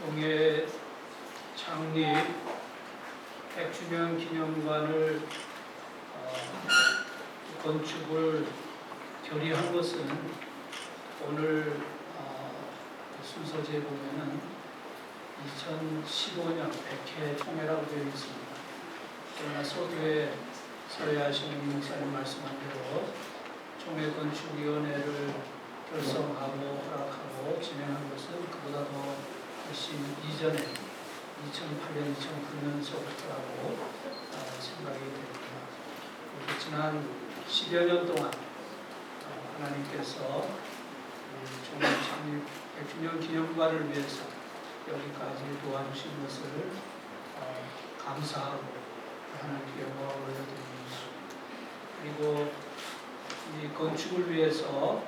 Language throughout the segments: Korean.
종의 창립 100주년 기념관을 건축을 결의한 것은 오늘 순서지에 보면은 2015년 100회 총회라고 되어 있습니다. 그러나 서두에 서해하시는 목사님 말씀한 대로 총회 건축위원회를 결성하고 허락하고 진행한 것은 그보다 더 훨씬 이전에 2008년, 2009년서부터라고 생각이 됩니다. 지난 10여 년 동안 하나님께서 총회 창립 100주년 기념관을 위해서 여기까지 도와주신 것을 감사하고 하나님께 영광을 올려드립니다. 그리고 이 건축을 위해서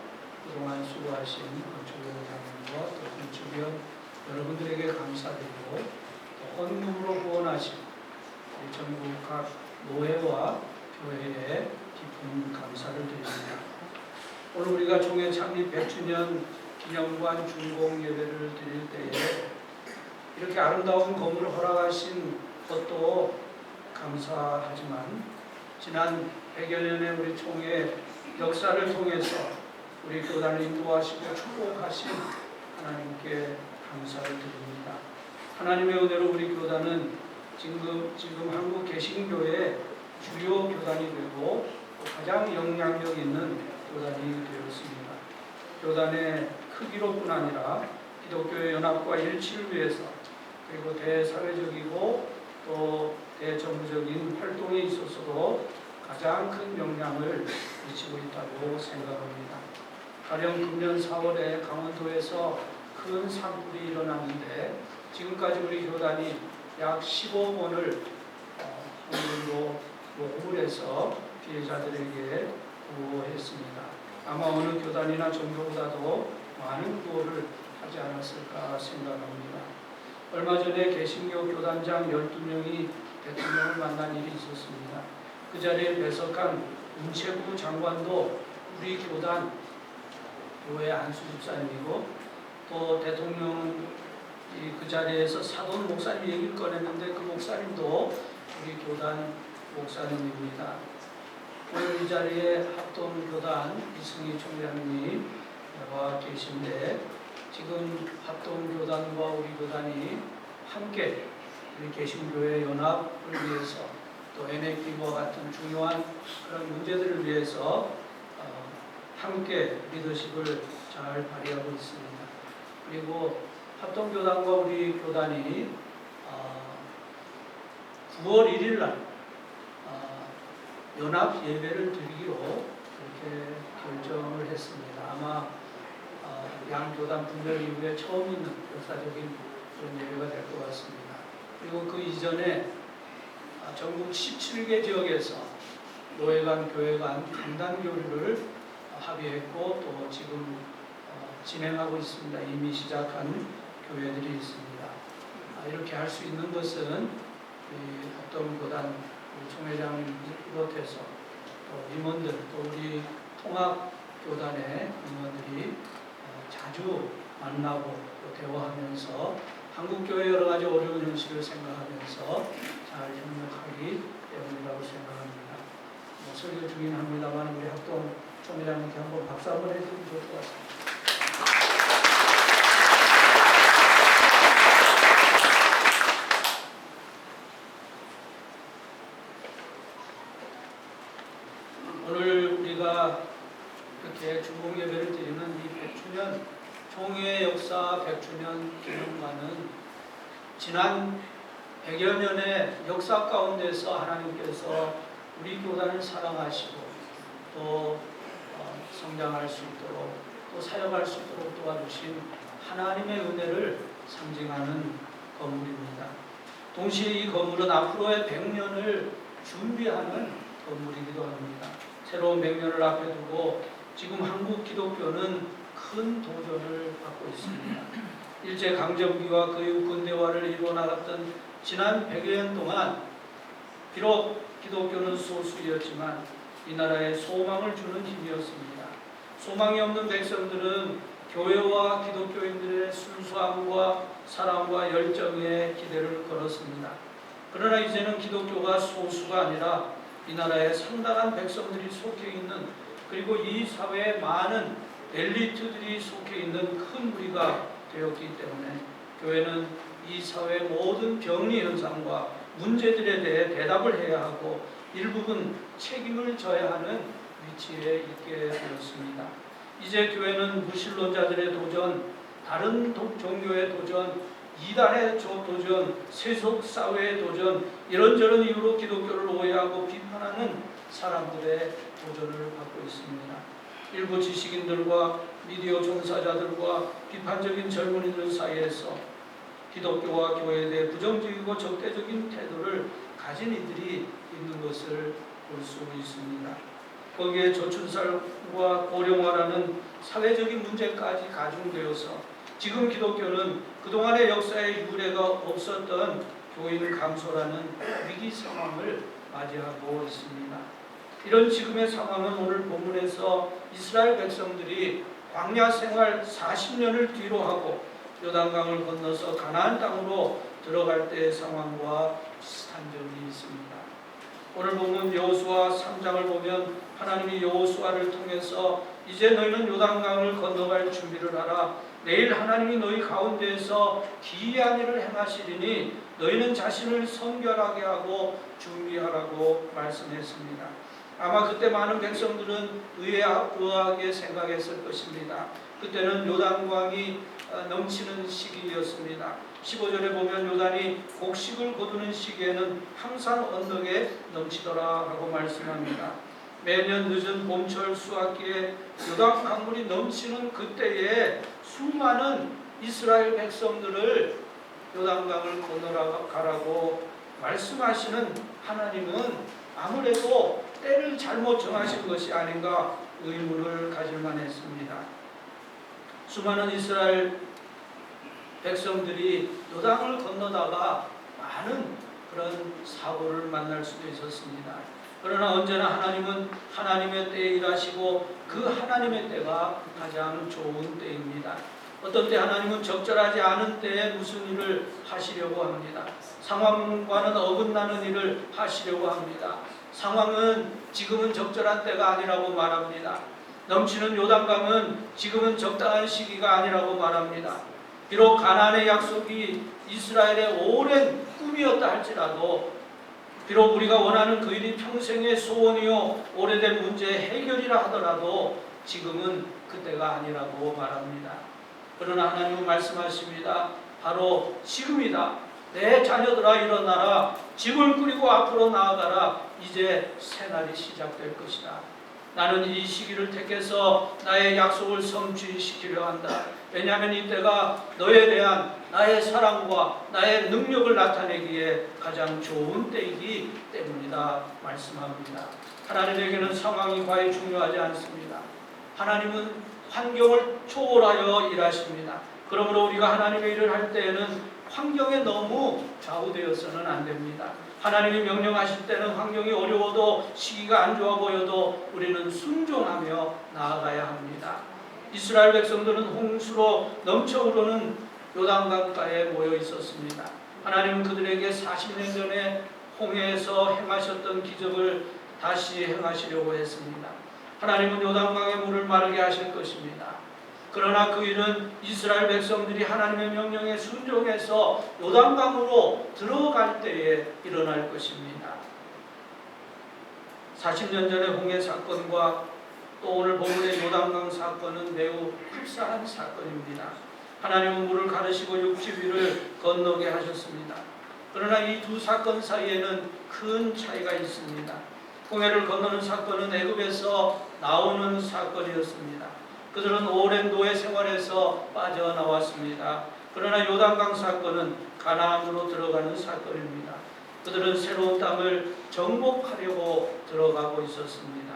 그동안 수고하신 건축위원장님과 또 건축위원 여러분들에게 감사드리고 또 헌금으로 후원하신 우리 전국 각 노회와 교회에 깊은 감사를 드립니다. 오늘 우리가 총회 창립 100주년 기념관 준공 예배를 드릴 때에 이렇게 아름다운 건물을 허락하신 것도 감사하지만 지난 100여 년의 우리 총회 역사를 통해서 우리 교단을 인도하시고 축복하신 하나님께 감사를 드립니다. 하나님의 은혜로 우리 교단은 지금 한국 개신교의 주요 교단이 되고 가장 영향력 있는 교단이 되었습니다. 교단의 크기로뿐 아니라 기독교의 연합과 일치를 위해서 그리고 대사회적이고 또 대정부적인 활동에 있어서도 가장 큰 영향을 미치고 있다고 생각합니다. 가령 금년 4월에 강원도에서 큰 산불이 일어났는데 지금까지 우리 교단이 약 15억 원을 헌금으로 모금을 해서 피해자들에게 구호했습니다. 아마 어느 교단이나 종교보다도 많은 구호를 하지 않았을까 생각합니다. 얼마 전에 개신교 교단장 12명이 대통령을 만난 일이 있었습니다. 그 자리에 배석한 문체부 장관도 우리 교단 교회 안수 집사님이고 또 대통령은 그 자리에서 사돈 목사님 얘기를 꺼냈는데 그 목사님도 우리 교단 목사님입니다. 오늘 이 자리에 합동교단 이승희 총장님이 와 계신데 지금 합동교단과 우리 교단이 함께 우리 개신교회 연합을 위해서 또 NAP와 같은 중요한 그런 문제들을 위해서 함께 리더십을 잘 발휘하고 있습니다. 그리고 합동교단과 우리 교단이 9월 1일 날 연합 예배를 드리기로 그렇게 결정을 했습니다. 아마 양 교단 분열 이후에 처음 있는 역사적인 그런 예배가 될 것 같습니다. 그리고 그 이전에 전국 17개 지역에서 노회 간, 교회 간 강단 교류를 합의했고 또 지금 진행하고 있습니다. 이미 시작한 교회들이 있습니다. 이렇게 할 수 있는 것은 합동교단 총회장을 비롯해서 또 임원들 또 우리 통합교단의 임원들이 자주 만나고 또 대화하면서 한국교회 여러 가지 어려운 현실을 생각하면서 잘 협력하기 때문이라고 생각합니다. 설교 중인 합니다만 우리 합동 총회장님께 한번 박수 한번 해주시면 좋을 것 같습니다. 오늘 우리가 이렇게 준공 예배를 드리는 이 100주년 총회 역사 100주년 기념관은 지난 100여 년의 역사 가운데서 하나님께서 우리 교단을 사랑하시고 또 성장할 수 있도록 또 사역할 수 있도록 도와주신 하나님의 은혜를 상징하는 건물입니다. 동시에 이 건물은 앞으로의 100년을 준비하는 건물이기도 합니다. 새로운 100년을 앞에 두고 지금 한국 기독교는 큰 도전을 받고 있습니다. 일제강점기와 그 이후 근대화를 이루어 나갔던 지난 100여 년 동안 비록 기독교는 소수였지만 이 나라에 소망을 주는 힘이었습니다. 소망이 없는 백성들은 교회와 기독교인들의 순수함과 사랑과 열정에 기대를 걸었습니다. 그러나 이제는 기독교가 소수가 아니라 이 나라에 상당한 백성들이 속해 있는, 그리고 이 사회에 많은 엘리트들이 속해 있는 큰 무리가 되었기 때문에 교회는 이 사회의 모든 병리 현상과 문제들에 대해 대답을 해야 하고 일부분 책임을 져야 하는 위치에 있게 되었습니다. 이제 교회는 무신론자들의 도전, 다른 종교의 도전, 이단의 도전, 세속사회의 도전, 이런저런 이유로 기독교를 오해하고 비판하는 사람들의 도전을 받고 있습니다. 일부 지식인들과 미디어 종사자들과 비판적인 젊은이들 사이에서 기독교와 교회에 대해 부정적이고 적대적인 태도를 가진 이들이 있는 것을 볼 수 있습니다. 거기에 저출산과 고령화라는 사회적인 문제까지 가중되어서 지금 기독교는 그동안의 역사에 유례가 없었던 교인을 감소라는 위기 상황을 맞이하고 있습니다. 이런 지금의 상황은 오늘 본문에서 이스라엘 백성들이 광야 생활 40년을 뒤로 하고 요단강을 건너서 가나안 땅으로 들어갈 때의 상황과 비슷한 점이 있습니다. 오늘 본문 여호수아 3장을 보면 하나님이 여호수아를 통해서 이제 너희는 요단강을 건너갈 준비를 하라. 내일 하나님이 너희 가운데에서 기이한 일을 행하시리니 너희는 자신을 성결하게 하고 준비하라고 말씀했습니다. 아마 그때 많은 백성들은 의아하게 생각했을 것입니다. 그때는 요단강이 넘치는 시기였습니다. 15절에 보면 요단이 곡식을 거두는 시기에는 항상 언덕에 넘치더라 하고 말씀합니다. 매년 늦은 봄철 수확기에 요단 강물이 넘치는 그때에 수많은 이스라엘 백성들을 요단강을 건너가라고 말씀하시는 하나님은 아무래도 때를 잘못 정하신 것이 아닌가 의문을 가질만 했습니다. 수많은 이스라엘 백성들이 요단을 건너다가 많은 그런 사고를 만날 수도 있었습니다. 그러나 언제나 하나님은 하나님의 때에 일하시고 그 하나님의 때가 가장 좋은 때입니다. 어떤 때 하나님은 적절하지 않은 때에 무슨 일을 하시려고 합니다. 상황과는 어긋나는 일을 하시려고 합니다. 상황은 지금은 적절한 때가 아니라고 말합니다. 넘치는 요단강은 지금은 적당한 시기가 아니라고 말합니다. 비록 가나안의 약속이 이스라엘의 오랜 꿈이었다 할지라도, 비록 우리가 원하는 그 일이 평생의 소원이요 오래된 문제의 해결이라 하더라도 지금은 그때가 아니라고 말합니다. 그러나 하나님은 말씀하십니다. 바로 지금이다. 내 자녀들아 일어나라. 집을 꾸리고 앞으로 나아가라. 이제 새날이 시작될 것이다. 나는 이 시기를 택해서 나의 약속을 성취시키려 한다. 왜냐하면 이때가 너에 대한 나의 사랑과 나의 능력을 나타내기에 가장 좋은 때이기 때문이다 말씀합니다. 하나님에게는 상황이 과히 중요하지 않습니다. 하나님은 환경을 초월하여 일하십니다. 그러므로 우리가 하나님의 일을 할 때에는 환경에 너무 좌우되어서는 안 됩니다. 하나님이 명령하실 때는 환경이 어려워도 시기가 안 좋아 보여도 우리는 순종하며 나아가야 합니다. 이스라엘 백성들은 홍수로 넘쳐 흐르는 요단강가에 모여 있었습니다. 하나님은 그들에게 40년 전에 홍해에서 행하셨던 기적을 다시 행하시려고 했습니다. 하나님은 요단강의 물을 마르게 하실 것입니다. 그러나 그 일은 이스라엘 백성들이 하나님의 명령에 순종해서 요단강으로 들어갈 때에 일어날 것입니다. 40년 전의 홍해 사건과 또 오늘 본문의 요단강 사건은 매우 흡사한 사건입니다. 하나님은 물을 가르시고 육지 위를 건너게 하셨습니다. 그러나 이 두 사건 사이에는 큰 차이가 있습니다. 홍해를 건너는 사건은 애굽에서 나오는 사건이었습니다. 그들은 오랜 노예 생활에서 빠져나왔습니다. 그러나 요단강 사건은 가나안으로 들어가는 사건입니다. 그들은 새로운 땅을 정복하려고 들어가고 있었습니다.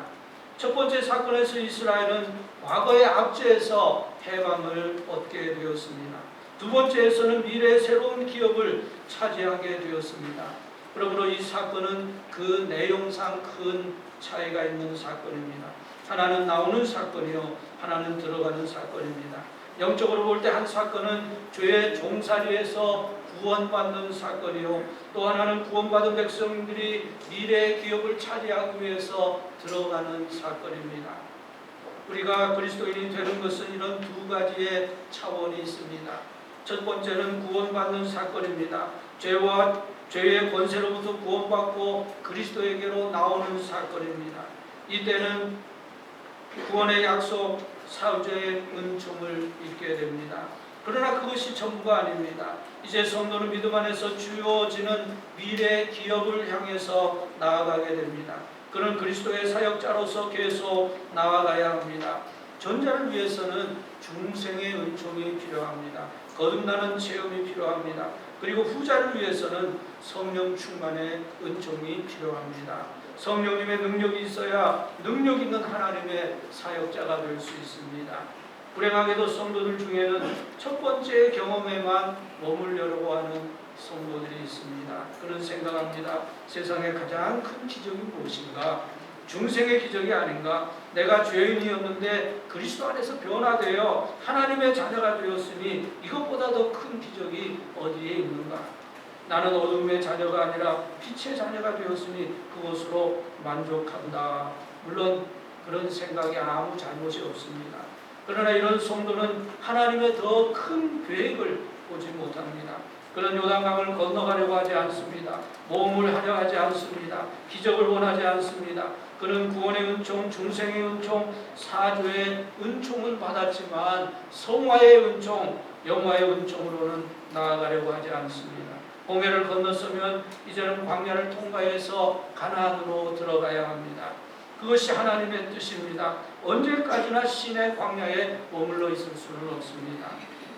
첫 번째 사건에서 이스라엘은 과거의 압제에서 해방을 얻게 되었습니다. 두 번째에서는 미래의 새로운 기업을 차지하게 되었습니다. 그러므로 이 사건은 그 내용상 큰 차이가 있는 사건입니다. 하나는 나오는 사건이요, 하나는 들어가는 사건입니다. 영적으로 볼 때 한 사건은 죄의 종살이에서 구원받는 사건이요, 또 하나는 구원받은 백성들이 미래의 기업을 차지하기 위해서 들어가는 사건입니다. 우리가 그리스도인이 되는 것은 이런 두 가지의 차원이 있습니다. 첫 번째는 구원받는 사건입니다. 죄와 죄의 권세로부터 구원받고 그리스도에게로 나오는 사건입니다. 이때는 구원의 약속, 사후제의 은총을 입게 됩니다. 그러나 그것이 전부가 아닙니다. 이제 성도는 믿음 안에서 주어지는 미래의 기업을 향해서 나아가게 됩니다. 그는 그리스도의 사역자로서 계속 나아가야 합니다. 전자를 위해서는 중생의 은총이 필요합니다. 거듭나는 체험이 필요합니다. 그리고 후자를 위해서는 성령 충만의 은총이 필요합니다. 성령님의 능력이 있어야 능력 있는 하나님의 사역자가 될 수 있습니다. 불행하게도 성도들 중에는 첫 번째 경험에만 머물려고 하는 성도들이 있습니다. 그는 생각합니다. 세상의 가장 큰 기적이 무엇인가? 중생의 기적이 아닌가? 내가 죄인이었는데 그리스도 안에서 변화되어 하나님의 자녀가 되었으니 이것보다 더 큰 기적이 어디에 있는가? 나는 어둠의 자녀가 아니라 빛의 자녀가 되었으니 그것으로 만족한다. 물론 그런 생각에 아무 잘못이 없습니다. 그러나 이런 성도는 하나님의 더 큰 계획을 보지 못합니다. 그는 요단강을 건너가려고 하지 않습니다. 모험을 하려 하지 않습니다. 기적을 원하지 않습니다. 그는 구원의 은총, 중생의 은총, 사죄의 은총을 받았지만 성화의 은총, 영화의 은총으로는 나아가려고 하지 않습니다. 홍해를 건넜으면 이제는 광야를 통과해서 가나안으로 들어가야 합니다. 그것이 하나님의 뜻입니다. 언제까지나 신의 광야에 머물러 있을 수는 없습니다.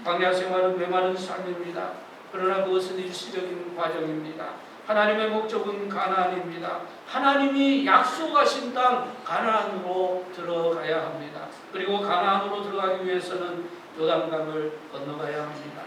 광야 생활은 메마른 삶입니다. 그러나 그것은 일시적인 과정입니다. 하나님의 목적은 가나안입니다. 하나님이 약속하신 땅 가나안으로 들어가야 합니다. 그리고 가나안으로 들어가기 위해서는 요단강을 건너가야 합니다.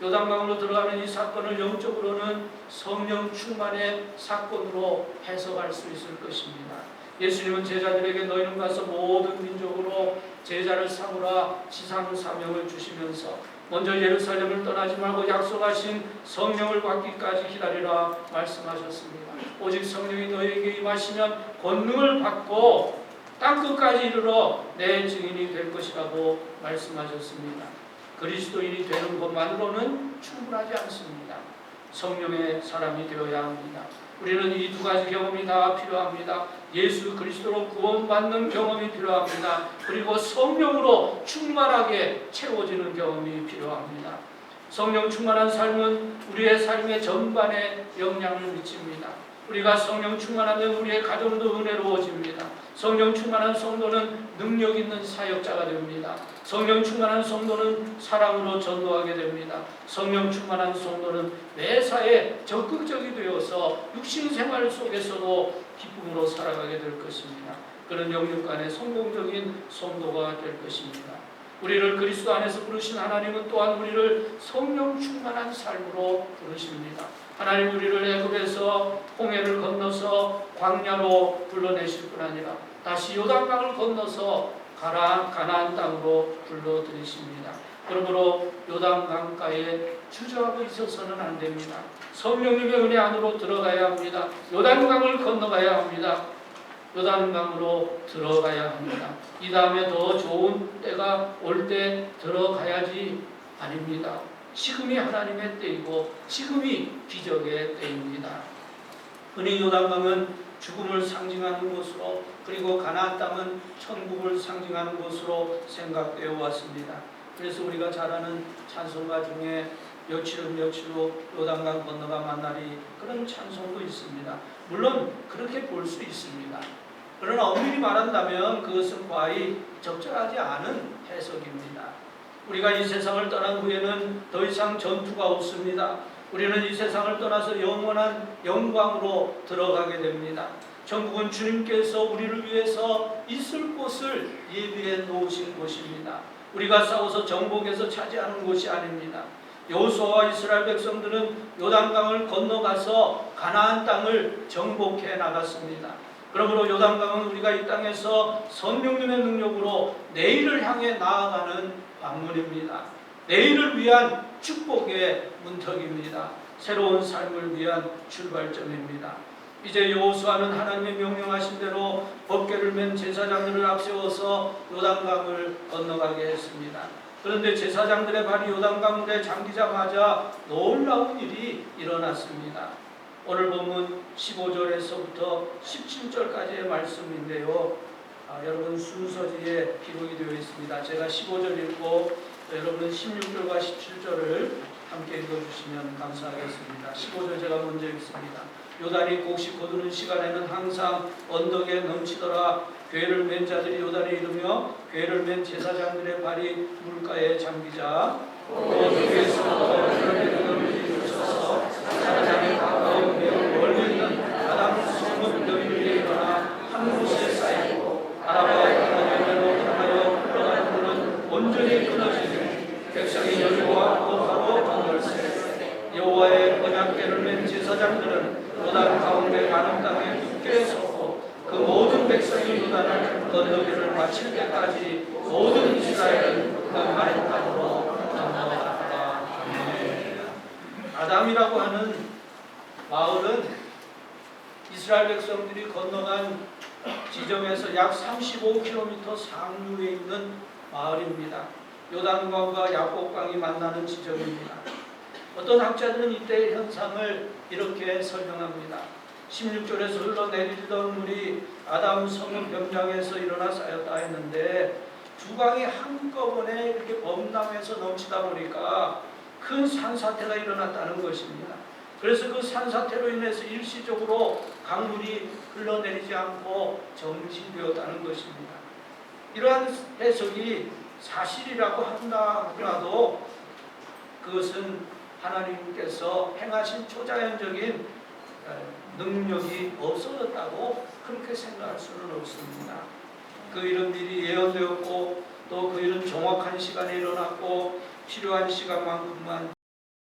요단강으로 들어가는 이 사건을 영적으로는 성령 충만의 사건으로 해석할 수 있을 것입니다. 예수님은 제자들에게 너희는 가서 모든 민족으로 제자를 삼으라 지상 사명을 주시면서 먼저 예루살렘을 떠나지 말고 약속하신 성령을 받기까지 기다리라 말씀하셨습니다. 오직 성령이 너희에게 임하시면 권능을 받고 땅끝까지 이르러 내 증인이 될 것이라고 말씀하셨습니다. 그리스도인이 되는 것만으로는 충분하지 않습니다. 성령의 사람이 되어야 합니다. 우리는 이 두 가지 경험이 다 필요합니다. 예수 그리스도로 구원받는 경험이 필요합니다. 그리고 성령으로 충만하게 채워지는 경험이 필요합니다. 성령 충만한 삶은 우리의 삶의 전반에 영향을 미칩니다. 우리가 성령 충만하면 우리의 가정도 은혜로워집니다. 성령 충만한 성도는 능력 있는 사역자가 됩니다. 성령 충만한 성도는 사랑으로 전도하게 됩니다. 성령 충만한 성도는 매사에 적극적이 되어서 육신 생활 속에서도 기쁨으로 살아가게 될 것입니다. 그런 영육 간의 성공적인 성도가 될 것입니다. 우리를 그리스도 안에서 부르신 하나님은 또한 우리를 성령 충만한 삶으로 부르십니다. 하나님 우리를 애굽에서 홍해를 건너서 광야로 불러내실 뿐 아니라 다시 요단강을 건너서 가나안 땅으로 불러들이십니다. 그러므로 요단강가에 주저하고 있어서는 안 됩니다. 성령님의 은혜 안으로 들어가야 합니다. 요단강을 건너가야 합니다. 요단강으로 들어가야 합니다. 이 다음에 더 좋은 때가 올 때 들어가야지 아닙니다. 지금이 하나님의 때이고 지금이 기적의 때입니다. 흔히 요단강은 죽음을 상징하는 곳으로 그리고 가나안 땅은 천국을 상징하는 곳으로 생각되어 왔습니다. 그래서 우리가 잘 아는 찬송가 중에 며칠은 며칠로 요단강 건너가 만나리 그런 찬송도 있습니다. 물론 그렇게 볼 수 있습니다. 그러나 엄밀히 말한다면 그것은 거의 적절하지 않은 해석입니다. 우리가 이 세상을 떠난 후에는 더 이상 전투가 없습니다. 우리는 이 세상을 떠나서 영원한 영광으로 들어가게 됩니다. 천국은 주님께서 우리를 위해서 있을 곳을 예비해 놓으신 곳입니다. 우리가 싸워서 정복해서 차지하는 곳이 아닙니다. 여호수아와 이스라엘 백성들은 요단강을 건너가서 가나안 땅을 정복해 나갔습니다. 그러므로 요단강은 우리가 이 땅에서 성령님의 능력으로 내일을 향해 나아가는 방문입니다. 내일을 위한 축복의 문턱입니다. 새로운 삶을 위한 출발점입니다. 이제 여호수아는 하나님의 명령하신 대로 법궤를 맨 제사장들을 앞세워서 요단강을 건너가게 했습니다. 그런데 제사장들의 발이 요단강물에 잠기자마자 놀라운 일이 일어났습니다. 오늘 본문 15절에서부터 17절까지의 말씀인데요. 여러분 순서지에 기록이 되어 있습니다. 제가 15절 읽고 여러분은 16절과 17절을 함께 읽어주시면 감사하겠습니다. 15절 제가 먼저 읽습니다. 요단이 곡식 거두는 시간에는 항상 언덕에 넘치더라. 궤를 맨 자들이 요단에 이르며 궤를 맨 제사장들의 발이 물가에 잠기자 궤에서 그들이 묻혀서 사장에 가까운 매우 멀리 있는 아담 성읍 너희들에 일어나 한 곳에 쌓이고 아라바의 강가대로 향하여 흘러가는 물은 온전히 끊어지니 백성이 여리고와 고하로 건널세. 여호와의 언약궤를 맨 제사장들은 요단 가운데 가는 땅에 굳게 섰고 그 모든 백성이 요단을 건너기를 마칠 때까지 모든 이스라엘은 그 마른 땅으로 넘어갔다. 아담이라고 하는 마을은 이스라엘 백성들이 건너간 지점에서 약 35km 상류에 있는 마을입니다. 요단강과 야복강이 만나는 지점입니다. 어떤 학자들은 이때의 현상을 이렇게 설명합니다. 16절에서 흘러내리던 물이 아담 성읍 병장에서 일어나 쌓였다 했는데 두 강이 한꺼번에 이렇게 범람해서 넘치다 보니까 큰 산사태가 일어났다는 것입니다. 그래서 그 산사태로 인해서 일시적으로 강물이 흘러내리지 않고 정지되었다는 것입니다. 이러한 해석이 사실이라고 한다 하더라도 그것은 하나님께서 행하신 초자연적인 능력이 없어졌다고 그렇게 생각할 수는 없습니다. 그 일은 미리 예언되었고 또 그 일은 정확한 시간에 일어났고 필요한 시간만큼만